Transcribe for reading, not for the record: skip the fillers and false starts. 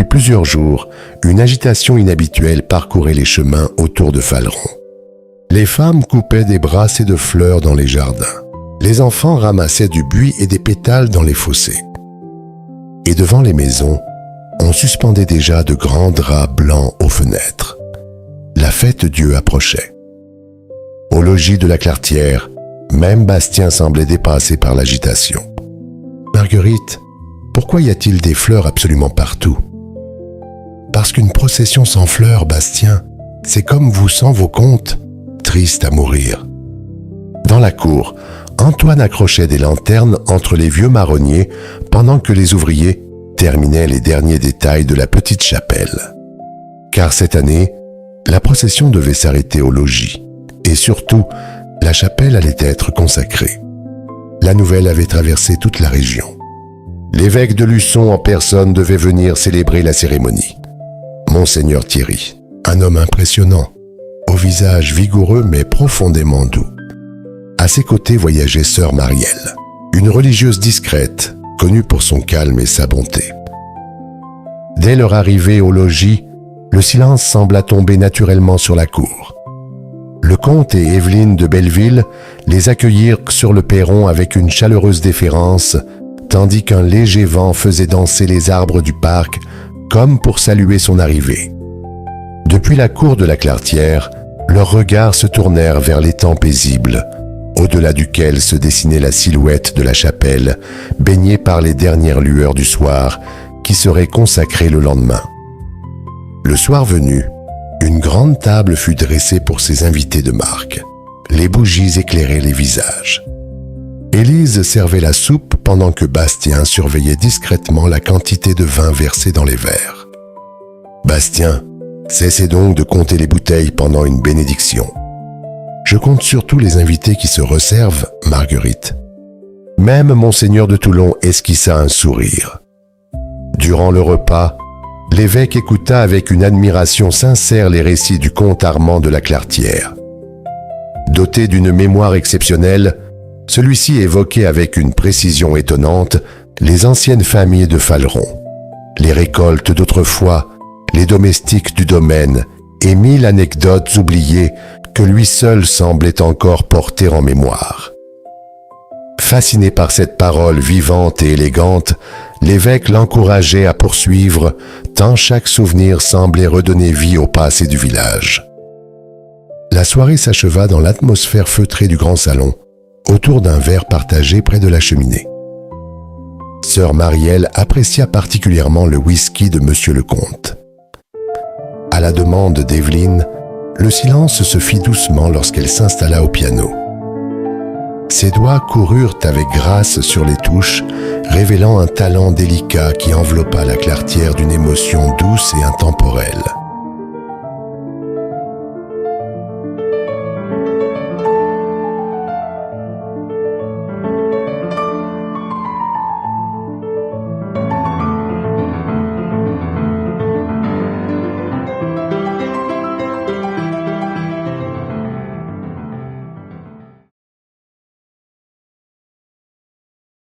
Depuis plusieurs jours, une agitation inhabituelle parcourait les chemins autour de Faleron. Les femmes coupaient des brassées de fleurs dans les jardins. Les enfants ramassaient du buis et des pétales dans les fossés. Et devant les maisons, on suspendait déjà de grands draps blancs aux fenêtres. La fête-Dieu approchait. Au logis de la Claretière, même Bastien semblait dépassé par l'agitation. « Marguerite, pourquoi y a-t-il des fleurs absolument partout ?»« Parce qu'une procession sans fleurs, Bastien, c'est comme vous sans vos contes, triste à mourir. » Dans la cour, Antoine accrochait des lanternes entre les vieux marronniers pendant que les ouvriers terminaient les derniers détails de la petite chapelle. Car cette année, la procession devait s'arrêter au logis. Et surtout, la chapelle allait être consacrée. La nouvelle avait traversé toute la région. L'évêque de Luçon en personne devait venir célébrer la cérémonie. Monseigneur Thierry, un homme impressionnant, au visage vigoureux mais profondément doux. À ses côtés voyageait sœur Marielle, une religieuse discrète, connue pour son calme et sa bonté. Dès leur arrivée au logis, le silence sembla tomber naturellement sur la cour. Le comte et Évelyne de Belleville les accueillirent sur le perron avec une chaleureuse déférence, tandis qu'un léger vent faisait danser les arbres du parc comme pour saluer son arrivée. Depuis la cour de la Claretière, leurs regards se tournèrent vers l'étang paisible, au-delà duquel se dessinait la silhouette de la chapelle, baignée par les dernières lueurs du soir, qui serait consacrée le lendemain. Le soir venu, une grande table fut dressée pour ses invités de marque. Les bougies éclairaient les visages. Élise servait la soupe pendant que Bastien surveillait discrètement la quantité de vin versée dans les verres. « Bastien, cessez donc de compter les bouteilles pendant une bénédiction. Je compte sur tous les invités qui se resservent, Marguerite. » Même Monseigneur de Toulon esquissa un sourire. Durant le repas, l'évêque écouta avec une admiration sincère les récits du comte Armand de la Claretière. Doté d'une mémoire exceptionnelle, celui-ci évoquait avec une précision étonnante les anciennes familles de Faleron, les récoltes d'autrefois, les domestiques du domaine et 1000 anecdotes oubliées que lui seul semblait encore porter en mémoire. Fasciné par cette parole vivante et élégante, l'évêque l'encourageait à poursuivre, tant chaque souvenir semblait redonner vie au passé du village. La soirée s'acheva dans l'atmosphère feutrée du grand salon, autour d'un verre partagé près de la cheminée. Sœur Marielle apprécia particulièrement le whisky de Monsieur le Comte. À la demande d'Évelyne, le silence se fit doucement lorsqu'elle s'installa au piano. Ses doigts coururent avec grâce sur les touches, révélant un talent délicat qui enveloppa la Claretière d'une émotion douce et intemporelle.